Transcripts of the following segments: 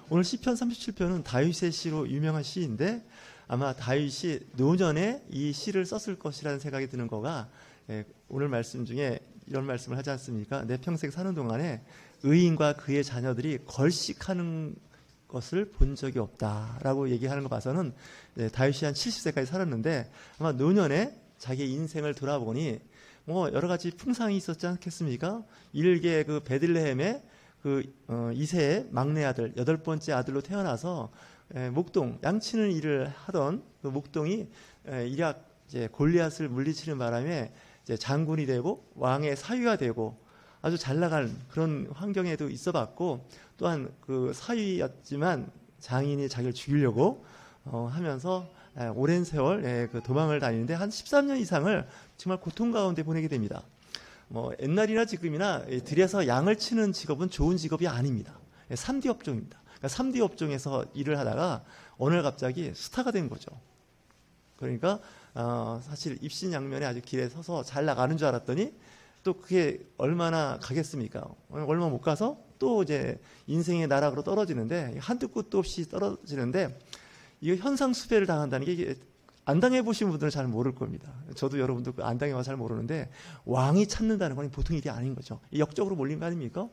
오늘 시편 37편은 다윗의 시로 유명한 시인데 아마 다윗이 노년에 이 시를 썼을 것이라는 생각이 드는 거가 오늘 말씀 중에 이런 말씀을 하지 않습니까? 내 평생 사는 동안에 의인과 그의 자녀들이 걸식하는 것을 본 적이 없다라고 얘기하는 거 봐서는 다윗이 한 70세까지 살았는데 아마 노년에 자기의 인생을 돌아보니 뭐 여러 가지 풍상이 있었지 않겠습니까? 일개 그 베들레헴의 그 이세의 막내 아들, 8번째 아들로 태어나서 목동, 양치는 일을 하던 그 목동이 일약 이제 골리앗을 물리치는 바람에 이제 장군이 되고 왕의 사위가 되고 아주 잘 나간 그런 환경에도 있어봤고 또한 그 사위였지만 장인이 자기를 죽이려고 하면서 오랜 세월 그 도망을 다니는데 한 13년 이상을 정말 고통 가운데 보내게 됩니다. 뭐 옛날이나 지금이나 들에서 양을 치는 직업은 좋은 직업이 아닙니다. 3D 업종입니다. 그러니까 3D 업종에서 일을 하다가 어느 날 갑자기 스타가 된 거죠. 그러니까 사실 입신양면에 아주 길에 서서 잘 나가는 줄 알았더니 또 그게 얼마나 가겠습니까? 얼마 못 가서 또 이제 인생의 나락으로 떨어지는데 한두 끝도 없이 떨어지는데 이거 현상수배를 당한다는 게 이게 안 당해보신 분들은 잘 모를 겁니다. 저도 여러분들 안 당해봐서 잘 모르는데 왕이 찾는다는 건 보통 일이 아닌 거죠. 역적으로 몰린 거 아닙니까?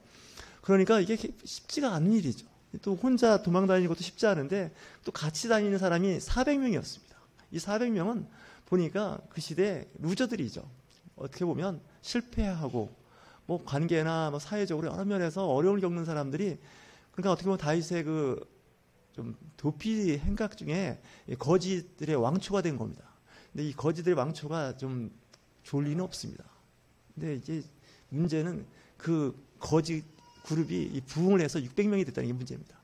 그러니까 이게 쉽지가 않은 일이죠. 또 혼자 도망 다니는 것도 쉽지 않은데 또 같이 다니는 사람이 400명이었습니다. 이 400명은 보니까 그 시대 루저들이죠. 어떻게 보면 실패하고 뭐 관계나 뭐 사회적으로 여러 면에서 어려움을 겪는 사람들이 그러니까 어떻게 보면 다윗의 그 좀 도피 행각 중에 거지들의 왕초가 된 겁니다. 근데 이 거지들의 왕초가 좀 좋을 리는 없습니다. 근데 이제 문제는 그 거지 그룹이 부흥을 해서 600명이 됐다는 게 문제입니다.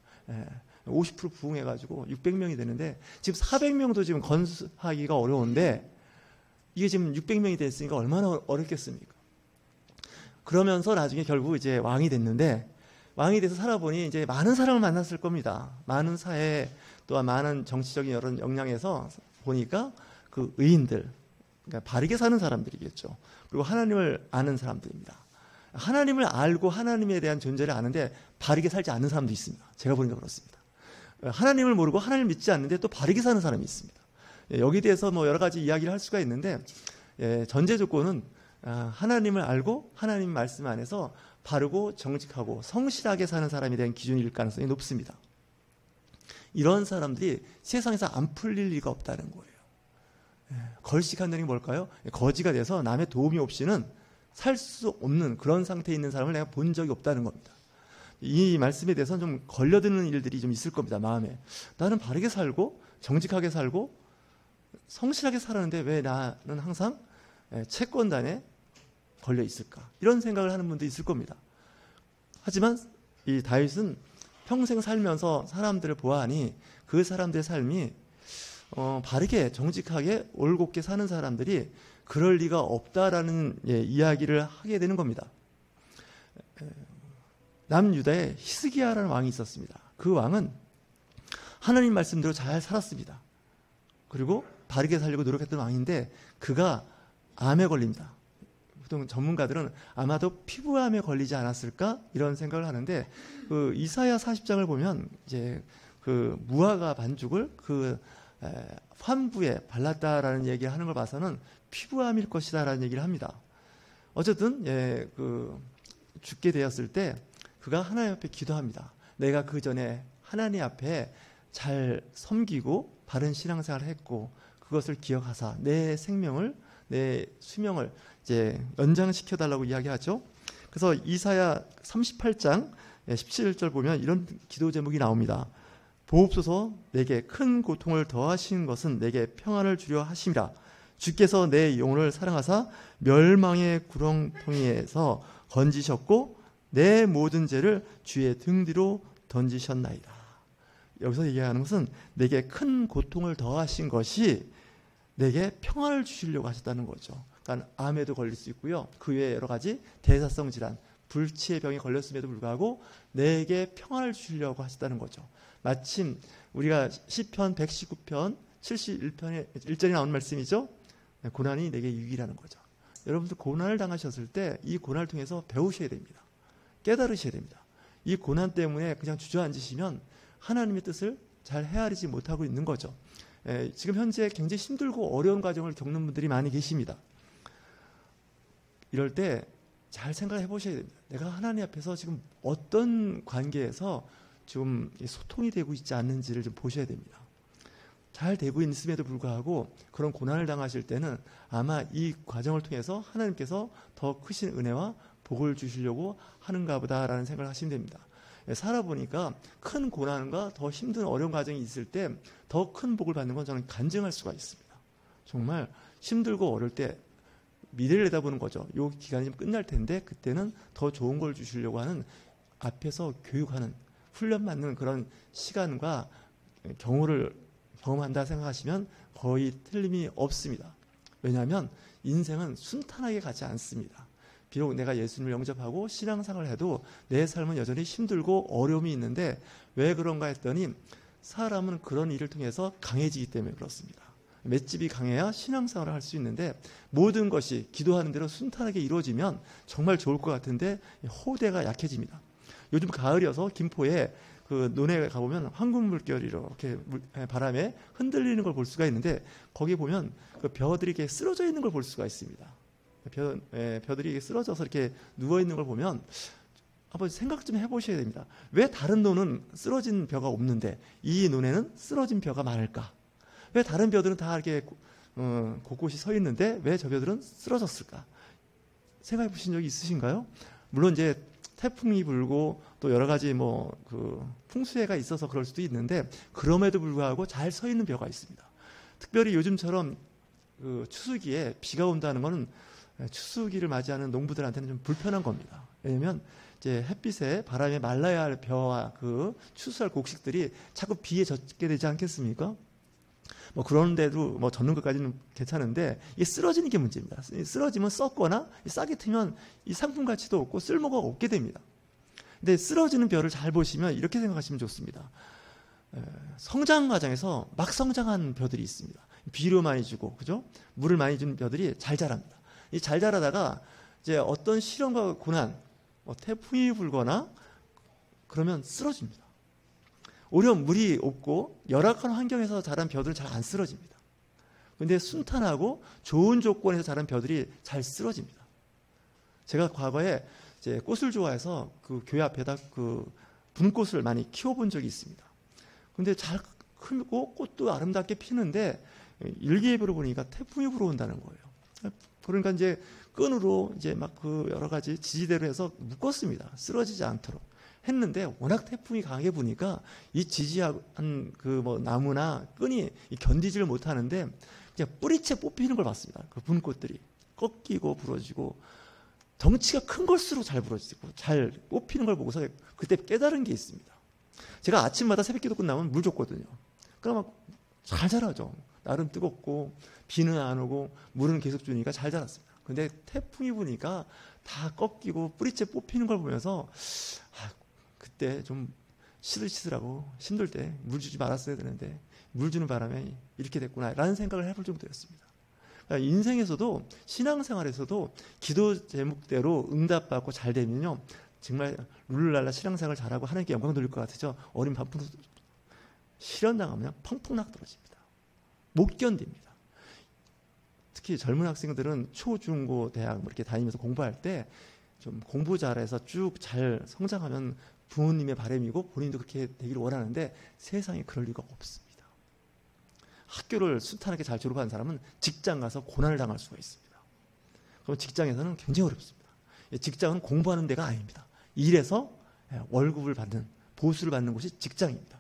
50% 부흥해가지고 600명이 되는데 지금 400명도 지금 건수하기가 어려운데 이게 지금 600명이 됐으니까 얼마나 어렵겠습니까? 그러면서 나중에 결국 이제 왕이 됐는데 왕이 돼서 살아보니 이제 많은 사람을 만났을 겁니다. 많은 사회 또한 많은 정치적인 여러 역량에서 보니까 그 의인들, 그러니까 바르게 사는 사람들이겠죠. 그리고 하나님을 아는 사람들입니다. 하나님을 알고 하나님에 대한 존재를 아는데 바르게 살지 않는 사람도 있습니다. 제가 보니까 그렇습니다. 하나님을 모르고 하나님을 믿지 않는데 또 바르게 사는 사람이 있습니다. 여기에 대해서 뭐 여러 가지 이야기를 할 수가 있는데 전제 조건은 하나님을 알고 하나님 말씀 안에서 바르고 정직하고 성실하게 사는 사람에 대한 기준일 가능성이 높습니다. 이런 사람들이 세상에서 안 풀릴 리가 없다는 거예요. 걸식한다는 게 뭘까요? 거지가 돼서 남의 도움이 없이는 살 수 없는 그런 상태에 있는 사람을 내가 본 적이 없다는 겁니다. 이 말씀에 대해서는 좀 걸려드는 일들이 좀 있을 겁니다. 마음에. 나는 바르게 살고 정직하게 살고 성실하게 살았는데 왜 나는 항상 채권단에 걸려 있을까? 이런 생각을 하는 분도 있을 겁니다. 하지만 이 다윗은 평생 살면서 사람들을 보아하니 그 사람들의 삶이 바르게 정직하게 올곧게 사는 사람들이 그럴 리가 없다라는 이야기를 하게 되는 겁니다. 남유다에 히스기야라는 왕이 있었습니다. 그 왕은 하나님 말씀대로 잘 살았습니다. 그리고 바르게 살려고 노력했던 왕인데 그가 암에 걸립니다. 보통 전문가들은 아마도 피부암에 걸리지 않았을까 이런 생각을 하는데 그 이사야 40장을 보면 이제 그 무화과 반죽을 그 환부에 발랐다라는 얘기를 하는 걸 봐서는 피부암일 것이다라는 얘기를 합니다. 어쨌든 그 죽게 되었을 때 그가 하나님 앞에 기도합니다. 내가 그 전에 하나님 앞에 잘 섬기고 바른 신앙생활을 했고 그것을 기억하사 내 생명을 내 수명을 이제 연장시켜 달라고 이야기하죠. 그래서 이사야 38장 17절 보면 이런 기도 제목이 나옵니다. 보옵소서 내게 큰 고통을 더하신 것은 내게 평안을 주려 하심이라. 주께서 내 영혼을 사랑하사 멸망의 구렁텅이에서 건지셨고 내 모든 죄를 주의 등 뒤로 던지셨나이다. 여기서 얘기하는 것은 내게 큰 고통을 더하신 것이 내게 평안을 주시려고 하셨다는 거죠. 그러니까 암에도 걸릴 수 있고요. 그 외에 여러 가지 대사성 질환, 불치의 병에 걸렸음에도 불구하고 내게 평안을 주시려고 하셨다는 거죠. 마침 우리가 시편 119편 71편에 1절에 나온 말씀이죠. 고난이 내게 유익이라는 거죠. 여러분들 고난을 당하셨을 때 이 고난을 통해서 배우셔야 됩니다. 깨달으셔야 됩니다. 이 고난 때문에 그냥 주저앉으시면 하나님의 뜻을 잘 헤아리지 못하고 있는 거죠. 지금 현재 굉장히 힘들고 어려운 과정을 겪는 분들이 많이 계십니다. 이럴 때 잘 생각해 보셔야 됩니다. 내가 하나님 앞에서 지금 어떤 관계에서 좀 소통이 되고 있지 않는지를 좀 보셔야 됩니다. 잘 되고 있음에도 불구하고 그런 고난을 당하실 때는 아마 이 과정을 통해서 하나님께서 더 크신 은혜와 복을 주시려고 하는가 보다라는 생각을 하시면 됩니다. 살아보니까 큰 고난과 더 힘든 어려운 과정이 있을 때 더 큰 복을 받는 건 저는 간증할 수가 있습니다. 정말 힘들고 어려울 때 미래를 내다보는 거죠. 이 기간이 좀 끝날 텐데 그때는 더 좋은 걸 주시려고 하는 앞에서 교육하는 훈련받는 그런 시간과 경우를 경험한다 생각하시면 거의 틀림이 없습니다. 왜냐하면 인생은 순탄하게 가지 않습니다. 비록 내가 예수님을 영접하고 신앙생활을 해도 내 삶은 여전히 힘들고 어려움이 있는데 왜 그런가 했더니 사람은 그런 일을 통해서 강해지기 때문에 그렇습니다. 맷집이 강해야 신앙생활을 할 수 있는데 모든 것이 기도하는 대로 순탄하게 이루어지면 정말 좋을 것 같은데 호대가 약해집니다. 요즘 가을이어서 김포에 그 논에 가보면 황금물결이 이렇게 바람에 흔들리는 걸 볼 수가 있는데 거기 보면 그 벼들이 이렇게 쓰러져 있는 걸 볼 수가 있습니다. 벼들이 이렇게 쓰러져서 이렇게 누워 있는 걸 보면 한번 생각 좀 해보셔야 됩니다. 왜 다른 논은 쓰러진 벼가 없는데 이 논에는 쓰러진 벼가 많을까? 왜 다른 벼들은 다 이렇게 곳곳이 서 있는데 왜 저 벼들은 쓰러졌을까? 생각해 보신 적이 있으신가요? 물론 이제 태풍이 불고 또 여러 가지 그 풍수해가 있어서 그럴 수도 있는데 그럼에도 불구하고 잘 서 있는 벼가 있습니다. 특별히 요즘처럼 그 추수기에 비가 온다는 것은 추수기를 맞이하는 농부들한테는 좀 불편한 겁니다. 왜냐하면 이제 햇빛에 바람에 말라야 할 벼와 그 추수할 곡식들이 자꾸 비에 젖게 되지 않겠습니까? 그런데도 젖는 것까지는 괜찮은데 이게 쓰러지는 게 문제입니다. 쓰러지면 썩거나 싹이 트면 이 상품 가치도 없고 쓸모가 없게 됩니다. 근데 쓰러지는 벼를 잘 보시면 이렇게 생각하시면 좋습니다. 성장 과정에서 막 성장한 벼들이 있습니다. 비료 많이 주고, 그죠? 물을 많이 주는 벼들이 잘 자랍니다. 이 잘 자라다가 이제 어떤 시련과 고난, 태풍이 불거나 그러면 쓰러집니다. 오히려 물이 없고 열악한 환경에서 자란 벼들은 잘 안 쓰러집니다. 그런데 순탄하고 좋은 조건에서 자란 벼들이 잘 쓰러집니다. 제가 과거에 이제 꽃을 좋아해서 그 교회 앞에다 그 분꽃을 많이 키워본 적이 있습니다. 근데 잘 크고 꽃도 아름답게 피는데 일기예보를 보니까 태풍이 불어온다는 거예요. 그러니까 이제 끈으로 이제 막 그 여러 가지 지지대로 해서 묶었습니다. 쓰러지지 않도록. 했는데 워낙 태풍이 강하게 부니까 이 지지한 그 나무나 끈이 견디지를 못하는데 그냥 뿌리채 뽑히는 걸 봤습니다. 그 분꽃들이 꺾이고 부러지고 덩치가 큰 걸수록 잘 부러지고 잘 뽑히는 걸 보고서 그때 깨달은 게 있습니다. 제가 아침마다 새벽기도 끝나면 물 줬거든요. 그러면 잘 자라죠. 나름 뜨겁고 비는 안 오고 물은 계속 주니까 잘 자랐습니다. 근데 태풍이 부니까 다 꺾이고 뿌리채 뽑히는 걸 보면서 그때 좀 시들시들하고 힘들 때 물 주지 말았어야 되는데 물 주는 바람에 이렇게 됐구나 라는 생각을 해볼 정도였습니다. 그러니까 인생에서도 신앙생활에서도 기도 제목대로 응답받고 잘 되면요 정말 룰루랄라 신앙생활 잘하고 하나님께 영광 돌릴 것 같으죠. 어린 반푼으로 실현당하면 펑펑 떨어집니다. 못 견딥니다. 특히 젊은 학생들은 초, 중, 고, 대학 이렇게 다니면서 공부할 때 좀 공부 잘해서 쭉 잘 성장하면 부모님의 바람이고 본인도 그렇게 되기를 원하는데 세상에 그럴 리가 없습니다. 학교를 순탄하게 잘 졸업한 사람은 직장 가서 고난을 당할 수가 있습니다. 그럼 직장에서는 굉장히 어렵습니다. 직장은 공부하는 데가 아닙니다. 일해서 월급을 받는, 보수를 받는 곳이 직장입니다.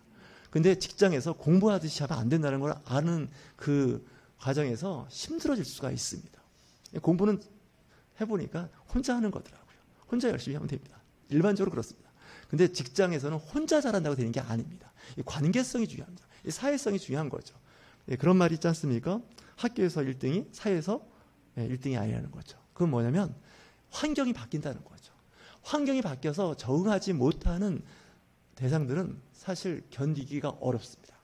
근데 직장에서 공부하듯이 하면 안 된다는 걸 아는 그 과정에서 힘들어질 수가 있습니다. 공부는 해보니까 혼자 하는 거더라고요. 혼자 열심히 하면 됩니다. 일반적으로 그렇습니다. 근데 직장에서는 혼자 잘한다고 되는 게 아닙니다. 이 관계성이 중요합니다. 이 사회성이 중요한 거죠. 그런 말이 있지 않습니까? 학교에서 1등이 사회에서 1등이 아니라는 거죠. 그건 뭐냐면 환경이 바뀐다는 거죠. 환경이 바뀌어서 적응하지 못하는 대상들은 사실 견디기가 어렵습니다.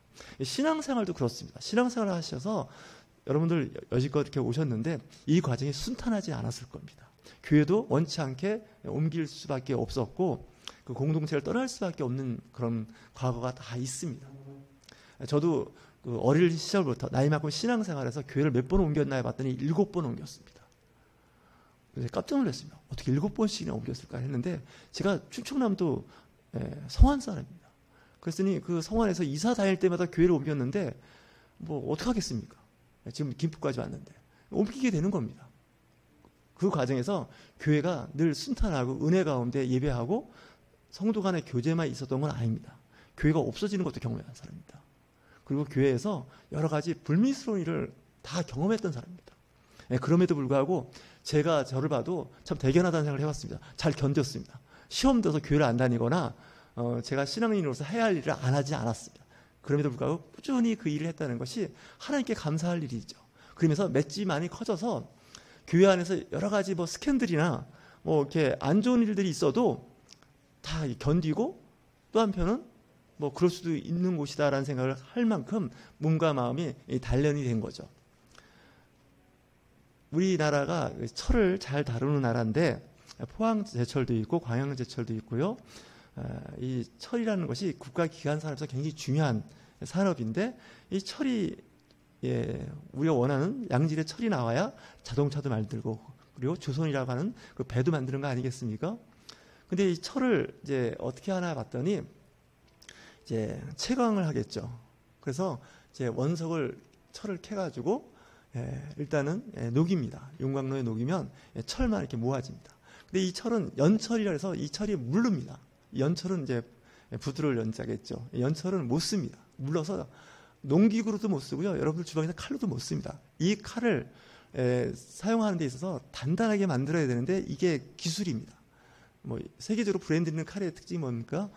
신앙생활도 그렇습니다. 신앙생활을 하셔서 여러분들 여지껏 이렇게 오셨는데 이 과정이 순탄하지 않았을 겁니다. 교회도 원치 않게 옮길 수밖에 없었고 그 공동체를 떠날 수밖에 없는 그런 과거가 다 있습니다. 저도 그 어릴 시절부터 나이 많고 신앙생활에서 교회를 몇 번 옮겼나 해봤더니 7번 옮겼습니다. 그래서 깜짝 놀랐습니다. 어떻게 7번씩이나 옮겼을까 했는데 제가 충청남도 성안 사람입니다. 그랬더니 그 성안에서 이사 다닐 때마다 교회를 옮겼는데 뭐 어떡하겠습니까? 지금 김포까지 왔는데 옮기게 되는 겁니다. 그 과정에서 교회가 늘 순탄하고 은혜 가운데 예배하고 성도 간의 교제만 있었던 건 아닙니다. 교회가 없어지는 것도 경험한 사람입니다. 그리고 교회에서 여러 가지 불미스러운 일을 다 경험했던 사람입니다. 그럼에도 불구하고 제가 저를 봐도 참 대견하다는 생각을 해봤습니다. 잘 견뎠습니다. 시험 들어서 교회를 안 다니거나 제가 신앙인으로서 해야 할 일을 안 하지 않았습니다. 그럼에도 불구하고 꾸준히 그 일을 했다는 것이 하나님께 감사할 일이죠. 그러면서 맷집이 많이 커져서 교회 안에서 여러 가지 뭐 스캔들이나 뭐 이렇게 안 좋은 일들이 있어도 다 견디고 또 한편은 뭐 그럴 수도 있는 곳이다라는 생각을 할 만큼 몸과 마음이 단련이 된 거죠. 우리나라가 철을 잘 다루는 나라인데 포항제철도 있고 광양제철도 있고요. 이 철이라는 것이 국가 기관 산업에서 굉장히 중요한 산업인데 이 철이 우리가 원하는 양질의 철이 나와야 자동차도 만들고 그리고 조선이라고 하는 그 배도 만드는 거 아니겠습니까? 근데 이 철을 이제 어떻게 하나 봤더니 이제 채광을 하겠죠. 그래서 이제 원석을 철을 캐가지고 일단은 녹입니다. 용광로에 녹이면 철만 이렇게 모아집니다. 근데 이 철은 연철이라 해서 이 철이 물릅니다. 연철은 이제 부드러울 연자겠죠. 연철은 못 씁니다. 물러서 농기구로도 못 쓰고요. 여러분들 주방에서 칼로도 못 씁니다. 이 칼을 사용하는 데 있어서 단단하게 만들어야 되는데 이게 기술입니다. 뭐 세계적으로 브랜드 있는 칼의 특징이 뭡니까?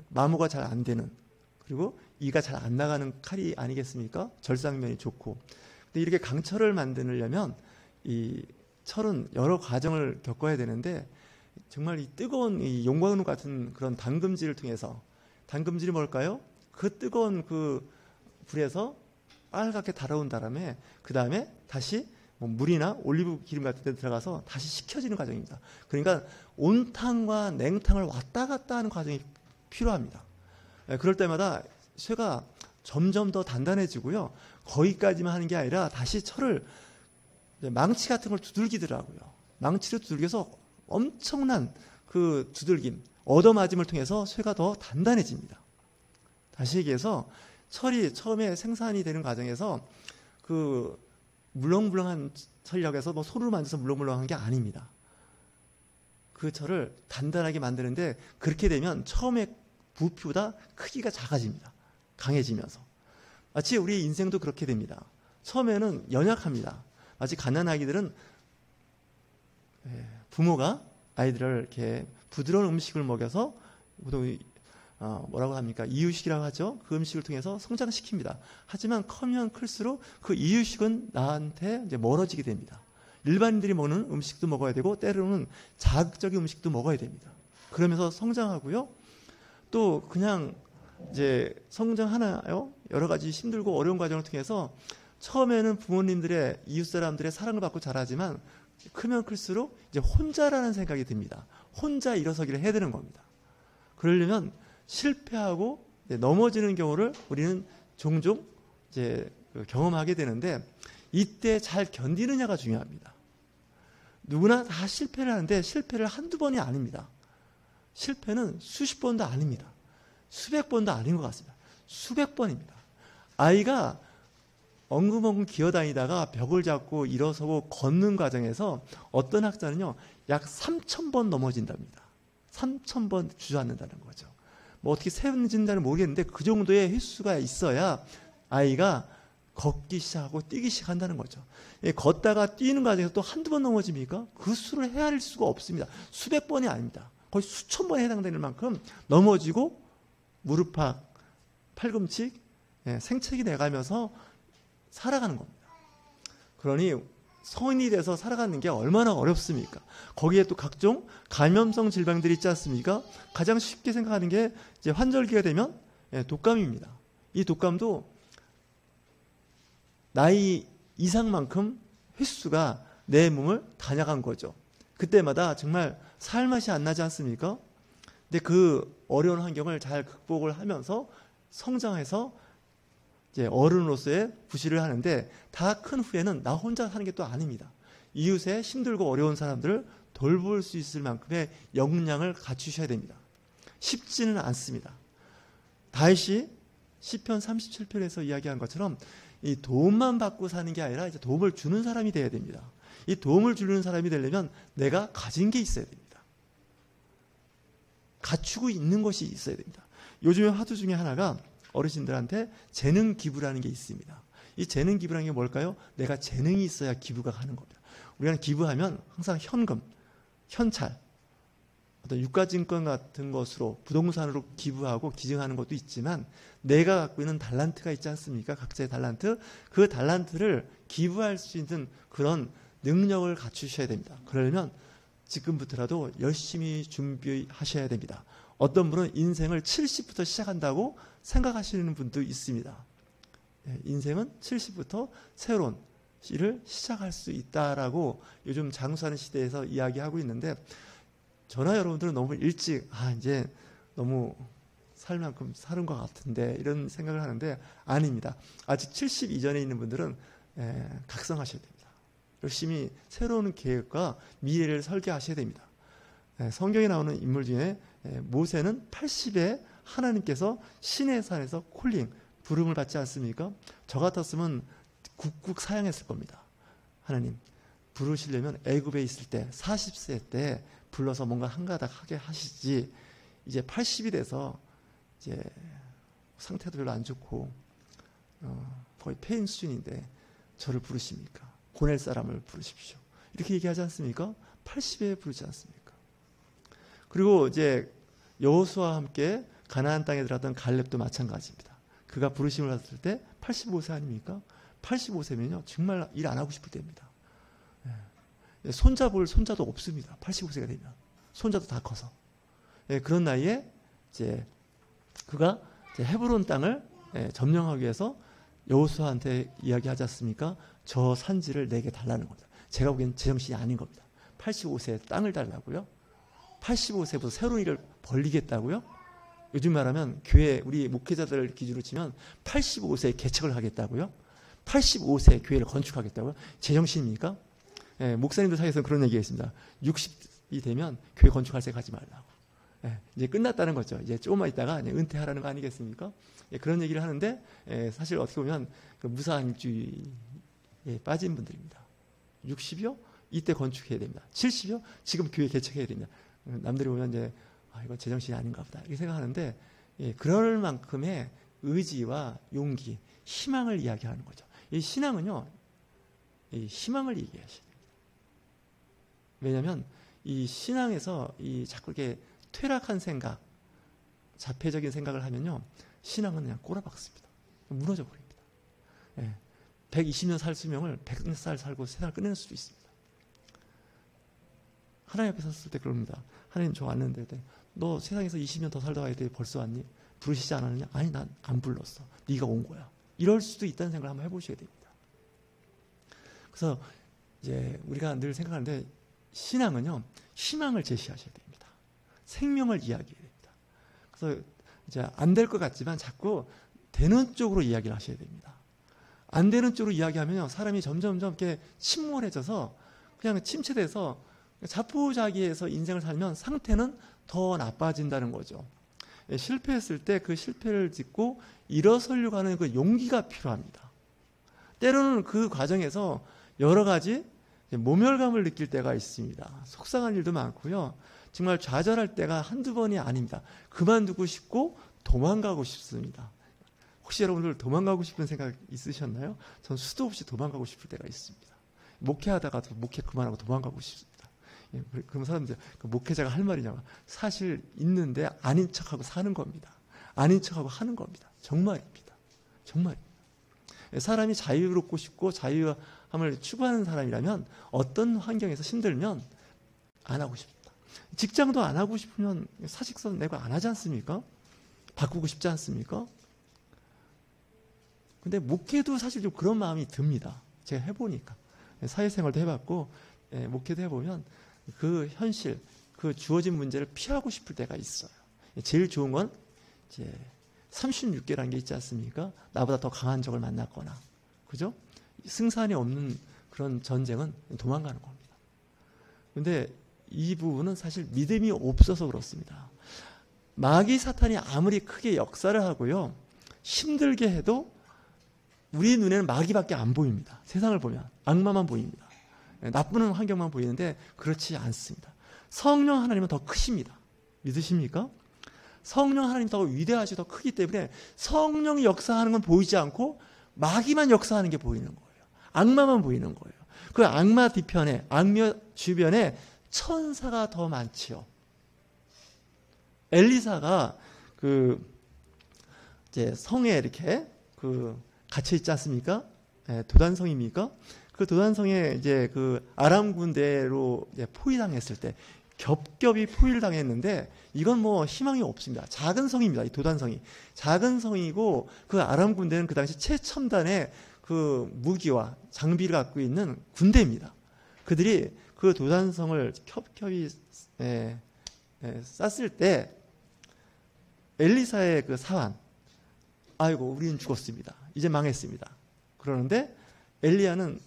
마모가 잘 안 되는 그리고 이가 잘 안 나가는 칼이 아니겠습니까? 절삭면이 좋고. 근데 이렇게 강철을 만들려면 이 철은 여러 과정을 겪어야 되는데 정말 이 뜨거운 이 용광로 같은 그런 담금질을 통해서 담금질이 뭘까요? 그 뜨거운 그 불에서 빨갛게 달아온 다음에 그 다음에 다시 뭐 물이나 올리브 기름 같은 데 들어가서 다시 식혀지는 과정입니다. 그러니까 온탕과 냉탕을 왔다 갔다 하는 과정이 필요합니다. 그럴 때마다 쇠가 점점 더 단단해지고요. 거기까지만 하는 게 아니라 다시 철을 망치 같은 걸 두들기더라고요. 망치를 두들겨서 엄청난 그 두들김, 얻어맞음을 통해서 쇠가 더 단단해집니다. 다시 얘기해서 철이 처음에 생산이 되는 과정에서 그 물렁물렁한 철이라고 해서 뭐 손으로 만져서 물렁물렁한 게 아닙니다. 그 철을 단단하게 만드는데 그렇게 되면 처음에 부피보다 크기가 작아집니다. 강해지면서. 마치 우리 인생도 그렇게 됩니다. 처음에는 연약합니다. 마치 가난아기들은 부모가 아이들을 이렇게 부드러운 음식을 먹여서 보통 뭐라고 합니까? 이유식이라고 하죠. 그 음식을 통해서 성장시킵니다. 하지만 커면 클수록 그 이유식은 나한테 이제 멀어지게 됩니다. 일반인들이 먹는 음식도 먹어야 되고 때로는 자극적인 음식도 먹어야 됩니다. 그러면서 성장하고요. 또 그냥 이제 성장하나요? 여러 가지 힘들고 어려운 과정을 통해서 처음에는 부모님들의 이웃 사람들의 사랑을 받고 자라지만 크면 클수록 이제 혼자라는 생각이 듭니다. 혼자 일어서기를 해야 되는 겁니다. 그러려면 실패하고 넘어지는 경우를 우리는 종종 이제 경험하게 되는데 이때 잘 견디느냐가 중요합니다. 누구나 다 실패를 하는데 실패를 한두 번이 아닙니다. 실패는 수십 번도 아닙니다. 수백 번도 아닌 것 같습니다. 수백 번입니다. 아이가 엉금엉금 기어다니다가 벽을 잡고 일어서고 걷는 과정에서 어떤 학자는요, 약 3,000번 넘어진답니다. 3,000번 주저앉는다는 거죠. 뭐 어떻게 세운진다는 모르겠는데 그 정도의 횟수가 있어야 아이가 걷기 시작하고 뛰기 시작한다는 거죠. 걷다가 뛰는 과정에서 또 한두 번 넘어집니까? 그 수를 헤아릴 수가 없습니다. 수백 번이 아닙니다. 거의 수천 번에 해당되는 만큼 넘어지고 무릎팍, 팔꿈치, 생채기 내가면서 살아가는 겁니다. 그러니 성인이 돼서 살아가는 게 얼마나 어렵습니까? 거기에 또 각종 감염성 질병들이 있지 않습니까? 가장 쉽게 생각하는 게 이제 환절기가 되면 독감입니다. 이 독감도 나이 이상만큼 횟수가 내 몸을 다녀간 거죠. 그때마다 정말 살 맛이 안 나지 않습니까? 근데 그 어려운 환경을 잘 극복을 하면서 성장해서 이제 어른으로서의 부시를 하는데, 다 큰 후에는 나 혼자 사는 게 또 아닙니다. 이웃의 힘들고 어려운 사람들을 돌볼 수 있을 만큼의 역량을 갖추셔야 됩니다. 쉽지는 않습니다. 다윗이 시편 37편에서 이야기한 것처럼 이 도움만 받고 사는 게 아니라 이제 도움을 주는 사람이 돼야 됩니다. 이 도움을 주는 사람이 되려면 내가 가진 게 있어야 됩니다. 갖추고 있는 것이 있어야 됩니다. 요즘에 화두 중에 하나가 어르신들한테 재능 기부라는 게 있습니다. 이 재능 기부라는 게 뭘까요? 내가 재능이 있어야 기부가 가는 겁니다. 우리가 기부하면 항상 현금, 현찰, 어떤 유가증권 같은 것으로 부동산으로 기부하고 기증하는 것도 있지만, 내가 갖고 있는 달란트가 있지 않습니까? 각자의 달란트. 그 달란트를 기부할 수 있는 그런 능력을 갖추셔야 됩니다. 그러려면 지금부터라도 열심히 준비하셔야 됩니다. 어떤 분은 인생을 70부터 시작한다고 생각하시는 분도 있습니다. 인생은 70부터 새로운 일을 시작할 수 있다라고 요즘 장수하는 시대에서 이야기하고 있는데, 저나 여러분들은 너무 일찍 이제 너무 살 만큼 사는 것 같은데 이런 생각을 하는데, 아닙니다. 아직 70 이전에 있는 분들은 각성하셔야 됩니다. 열심히 새로운 계획과 미래를 설계하셔야 됩니다. 성경에 나오는 인물 중에 모세는 80에 하나님께서 시내 산에서 콜링, 부름을 받지 않습니까? 저 같았으면 국국 사양했을 겁니다. 하나님 부르시려면 애굽에 있을 때 40세 때 불러서 뭔가 한가닥 하게 하시지, 이제 80이 돼서 이제 상태도 별로 안 좋고 거의 폐인 수준인데 저를 부르십니까? 보낼 사람을 부르십시오. 이렇게 얘기하지 않습니까? 80에 부르지 않습니까? 그리고 이제 여호수아와 함께 가나안 땅에 들어갔던 갈렙도 마찬가지입니다. 그가 부르심을 받았을 때 85세 아닙니까? 85세면요 정말 일 안 하고 싶을 때입니다. 손자 볼 손자도 없습니다. 85세가 되면 손자도 다 커서. 그런 나이에 이제 그가 이제 헤브론 땅을 점령하기 위해서 여호수아한테 이야기하지 않습니까? 저 산지를 내게 달라는 겁니다. 제가 보기엔 제정신이 아닌 겁니다. 85세에 땅을 달라고요? 85세부터 새로운 일을 벌리겠다고요? 요즘 말하면 교회 우리 목회자들을 기준으로 치면 85세에 개척을 하겠다고요? 85세에 교회를 건축하겠다고요? 제정신입니까? 목사님들 사이에서 그런 얘기가 있습니다. 60이 되면 교회 건축할 생각 하지 말라고. 이제 끝났다는 거죠. 이제 조금만 있다가 이제 은퇴하라는 거 아니겠습니까? 그런 얘기를 하는데, 사실 어떻게 보면 그 무사일주의에 빠진 분들입니다. 60이요? 이때 건축해야 됩니다. 70이요? 지금 교회 개척해야 됩니다. 남들이 보면 이제 이건 제정신이 아닌가 보다 이렇게 생각하는데, 그럴 만큼의 의지와 용기, 희망을 이야기하는 거죠. 이 신앙은요, 이 희망을 얘기하셔야 됩니다. 왜냐하면 이 신앙에서 이 자꾸 이렇게 퇴락한 생각, 자폐적인 생각을 하면요, 신앙은 그냥 꼬라박습니다. 무너져 버립니다. 120년 살 수명을 100살 살고 세상을 끝낼 수도 있습니다. 하나님 앞에 섰을 때 그럽니다. 하나님 저 왔는데 너 세상에서 20년 더 살다 가야 돼. 벌써 왔니? 부르시지 않았느냐? 아니 난 안 불렀어. 네가 온 거야. 이럴 수도 있다는 생각을 한번 해보셔야 됩니다. 그래서 이제 우리가 늘 생각하는데, 신앙은요 희망을 제시하셔야 됩니다. 생명을 이야기해야 됩니다. 그래서 이제 안 될 것 같지만 자꾸 되는 쪽으로 이야기를 하셔야 됩니다. 안 되는 쪽으로 이야기하면요 사람이 점점점 이렇게 침몰해져서 그냥 침체돼서 자포자기해서 인생을 살면 상태는 더 나빠진다는 거죠. 실패했을 때 그 실패를 딛고 일어서려고 하는 그 용기가 필요합니다. 때로는 그 과정에서 여러 가지 모멸감을 느낄 때가 있습니다. 속상한 일도 많고요. 정말 좌절할 때가 한두 번이 아닙니다. 그만두고 싶고 도망가고 싶습니다. 혹시 여러분들 도망가고 싶은 생각 있으셨나요? 전 수도 없이 도망가고 싶을 때가 있습니다. 목회하다가도 목회 그만하고 도망가고 싶습니다. 그럼 사람들 그 목회자가 할 말이냐고, 사실 있는데 아닌 척하고 사는 겁니다. 아닌 척하고 하는 겁니다. 정말입니다. 정말입니다. 사람이 자유롭고 싶고 자유함을 추구하는 사람이라면 어떤 환경에서 힘들면 안 하고 싶다. 직장도 안 하고 싶으면 사직서 내고 안 하지 않습니까? 바꾸고 싶지 않습니까? 근데 목회도 사실 좀 그런 마음이 듭니다. 제가 해보니까. 사회생활도 해봤고, 목회도 해보면 그 현실, 그 주어진 문제를 피하고 싶을 때가 있어요. 제일 좋은 건 이제 36개라는 게 있지 않습니까? 나보다 더 강한 적을 만났거나, 그죠? 승산이 없는 그런 전쟁은 도망가는 겁니다. 근데 이 부분은 사실 믿음이 없어서 그렇습니다. 마귀 사탄이 아무리 크게 역사를 하고요, 힘들게 해도 우리 눈에는 마귀밖에 안 보입니다. 세상을 보면 악마만 보입니다. 나쁜 환경만 보이는데 그렇지 않습니다. 성령 하나님은 더 크십니다. 믿으십니까? 성령 하나님 더 위대하시고 더 크기 때문에 성령이 역사하는 건 보이지 않고 마귀만 역사하는 게 보이는 거예요. 악마만 보이는 거예요. 그 악마 뒤편에, 악마 주변에 천사가 더 많지요. 엘리사가 이제 성에 이렇게 갇혀 있지 않습니까? 도단성입니까? 그 도단성에 이제 아람 군대로 이제 포위당했을 때 겹겹이 포위를 당했는데, 이건 뭐 희망이 없습니다. 작은 성입니다. 이 도단성이 작은 성이고, 그 아람 군대는 그 당시 최첨단의 무기와 장비를 갖고 있는 군대입니다. 그들이 그 도단성을 겹겹이 쐈을 때 엘리사의 사환, 아이고 우리는 죽었습니다. 이제 망했습니다. 그러는데 엘리야는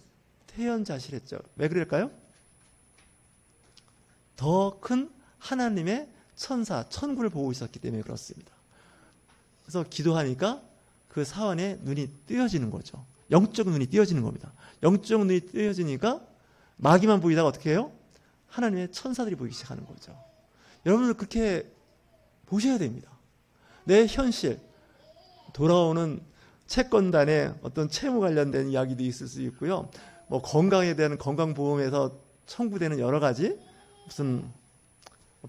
태연자실했죠. 왜 그럴까요? 더 큰 하나님의 천사, 천군을 보고 있었기 때문에 그렇습니다. 그래서 기도하니까 그 사환의 눈이 뜨여지는 거죠. 영적 눈이 뜨여지는 겁니다. 영적 눈이 뜨여지니까 마귀만 보이다가 어떻게 해요? 하나님의 천사들이 보이기 시작하는 거죠. 여러분들 그렇게 보셔야 됩니다. 내 현실, 돌아오는 채권단에 어떤 채무 관련된 이야기도 있을 수 있고요. 뭐 건강에 대한 건강보험에서 청구되는 여러 가지 무슨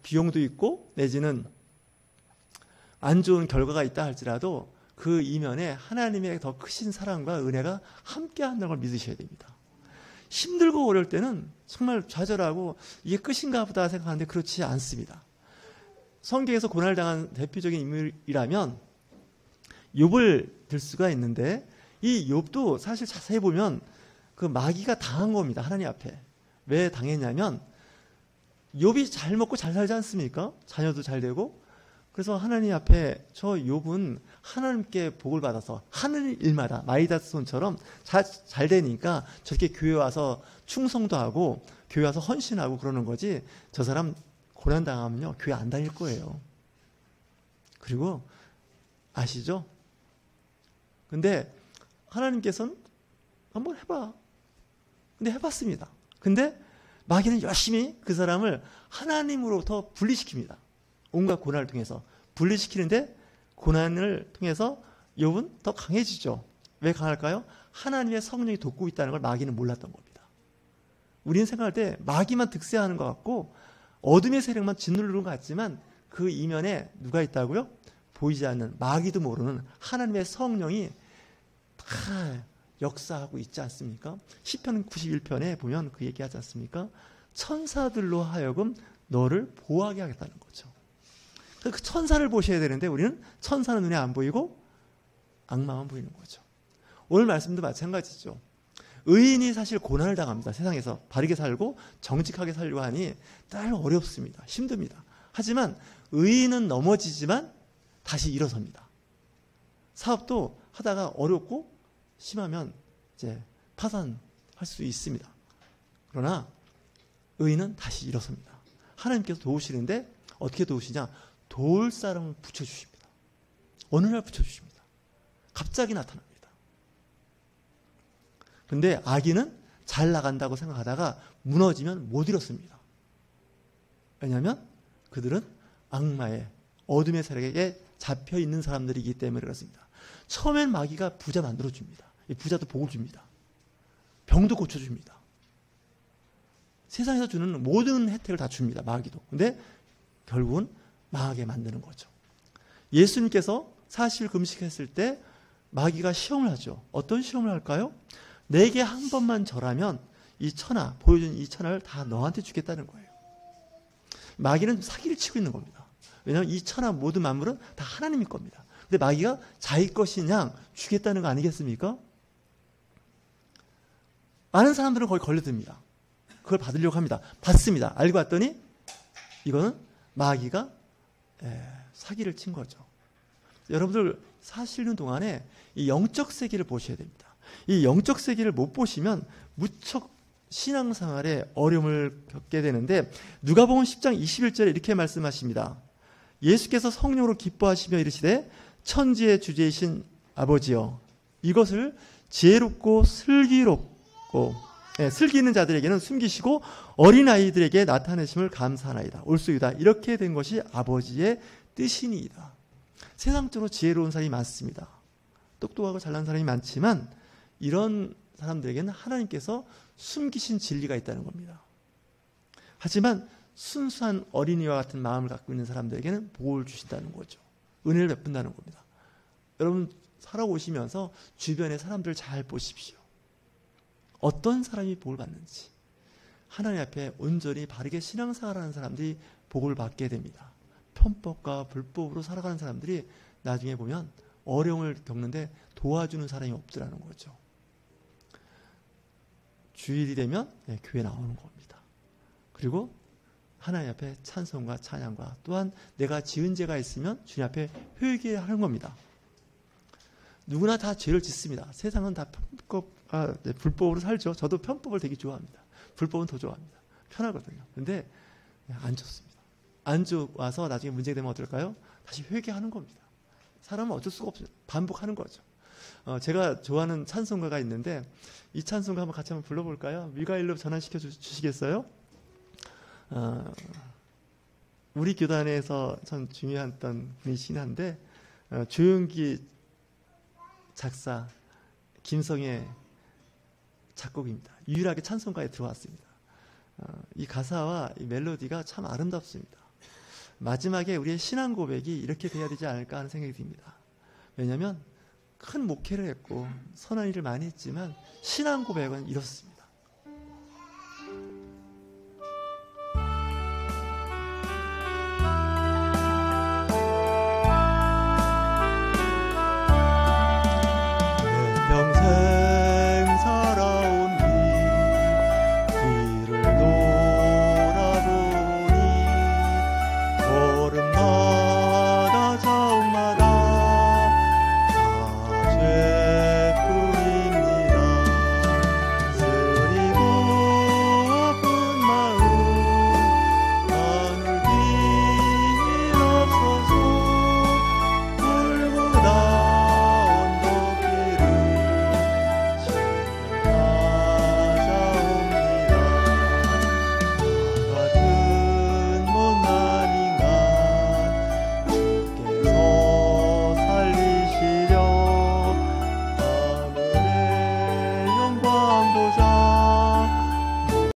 비용도 있고, 내지는 안 좋은 결과가 있다 할지라도 그 이면에 하나님의 더 크신 사랑과 은혜가 함께 한다는 걸 믿으셔야 됩니다. 힘들고 어려울 때는 정말 좌절하고 이게 끝인가 보다 생각하는데 그렇지 않습니다. 성경에서 고난을 당한 대표적인 인물이라면 욥을 들 수가 있는데, 이 욥도 사실 자세히 보면 그 마귀가 당한 겁니다. 하나님 앞에. 왜 당했냐면, 욥이 잘 먹고 잘 살지 않습니까? 자녀도 잘 되고. 그래서 하나님 앞에 저 욥은 하나님께 복을 받아서 하늘 일마다 마이다스 손처럼 잘 되니까 저렇게 교회 와서 충성도 하고 교회 와서 헌신하고 그러는 거지, 저 사람 고난당하면요 교회 안 다닐 거예요. 그리고 아시죠? 근데 하나님께서는 한번 해봐. 근데 해봤습니다. 근데 마귀는 열심히 그 사람을 하나님으로부터 분리시킵니다. 온갖 고난을 통해서 분리시키는데, 고난을 통해서 욥은 더 강해지죠. 왜 강할까요? 하나님의 성령이 돕고 있다는 걸 마귀는 몰랐던 겁니다. 우리는 생각할 때 마귀만 득세하는 것 같고 어둠의 세력만 짓누르는 것 같지만, 그 이면에 누가 있다고요? 보이지 않는, 마귀도 모르는 하나님의 성령이 다 역사하고 있지 않습니까? 시편 91편에 보면 그 얘기하지 않습니까? 천사들로 하여금 너를 보호하게 하겠다는 거죠. 그 천사를 보셔야 되는데 우리는 천사는 눈에 안 보이고 악마만 보이는 거죠. 오늘 말씀도 마찬가지죠. 의인이 사실 고난을 당합니다. 세상에서 바르게 살고 정직하게 살려고 하니 늘 어렵습니다. 힘듭니다. 하지만 의인은 넘어지지만 다시 일어섭니다. 사업도 하다가 어렵고 심하면 이제 파산할 수 있습니다. 그러나 의인은 다시 일어섭니다. 하나님께서 도우시는데 어떻게 도우시냐? 도울 사람을 붙여주십니다. 어느 날 붙여주십니다. 갑자기 나타납니다. 근데 악인은 잘 나간다고 생각하다가 무너지면 못 일어섭니다. 왜냐하면 그들은 악마의 어둠의 세력에 잡혀있는 사람들이기 때문에 그렇습니다. 처음엔 마귀가 부자 만들어줍니다. 이 부자도 복을 줍니다. 병도 고쳐줍니다. 세상에서 주는 모든 혜택을 다 줍니다. 마귀도. 근데 결국은 망하게 만드는 거죠. 예수님께서 40일 금식했을 때 마귀가 시험을 하죠. 어떤 시험을 할까요? 내게 한 번만 절하면 이 천하, 보여준 이 천하를 다 너한테 주겠다는 거예요. 마귀는 사기를 치고 있는 겁니다. 왜냐하면 이 천하 모든 만물은 다 하나님의 겁니다. 근데 마귀가 자기 것인 양 주겠다는 거 아니겠습니까? 많은 사람들은 거기 걸려듭니다. 그걸 받으려고 합니다. 받습니다. 알고 봤더니 이거는 마귀가 사기를 친 거죠. 여러분들 사시는 동안에 이 영적 세계를 보셔야 됩니다. 이 영적 세계를 못 보시면 무척 신앙생활에 어려움을 겪게 되는데, 누가복음 10장 21절에 이렇게 말씀하십니다. 예수께서 성령으로 기뻐하시며 이르시되 천지의 주제이신 아버지여, 이것을 지혜롭고 슬기롭고 슬기 있는 자들에게는 숨기시고 어린아이들에게 나타내심을 감사하나이다. 올소이다. 이렇게 된 것이 아버지의 뜻이니이다. 세상적으로 지혜로운 사람이 많습니다. 똑똑하고 잘난 사람이 많지만 이런 사람들에게는 하나님께서 숨기신 진리가 있다는 겁니다. 하지만 순수한 어린이와 같은 마음을 갖고 있는 사람들에게는 복을 주신다는 거죠. 은혜를 베푼다는 겁니다. 여러분 살아오시면서 주변의 사람들을 잘 보십시오. 어떤 사람이 복을 받는지. 하나님 앞에 온전히 바르게 신앙생활하는 사람들이 복을 받게 됩니다. 편법과 불법으로 살아가는 사람들이 나중에 보면 어려움을 겪는데 도와주는 사람이 없더라는 거죠. 주일이 되면 교회 나오는 겁니다. 그리고 하나님 앞에 찬송과 찬양과, 또한 내가 지은 죄가 있으면 주님 앞에 회개하는 겁니다. 누구나 다 죄를 짓습니다. 세상은 다 불법으로 살죠. 저도 편법을 되게 좋아합니다. 불법은 더 좋아합니다. 편하거든요. 근데 안 좋습니다. 안 좋아서 나중에 문제가 되면 어떨까요? 다시 회개하는 겁니다. 사람은 어쩔 수가 없어요. 반복하는 거죠. 제가 좋아하는 찬송가가 있는데 이 찬송가 한번 같이 한번 불러볼까요? 미가일로 전환시켜 주시겠어요? 우리 교단에서 참 중요했던 분이시긴 한데 조용기 작사, 김성애 작곡입니다. 유일하게 찬송가에 들어왔습니다. 이 가사와 이 멜로디가 참 아름답습니다. 마지막에 우리의 신앙 고백이 이렇게 돼야 되지 않을까 하는 생각이 듭니다. 왜냐하면 큰 목회를 했고 선한 일을 많이 했지만 신앙 고백은 이렇습니다.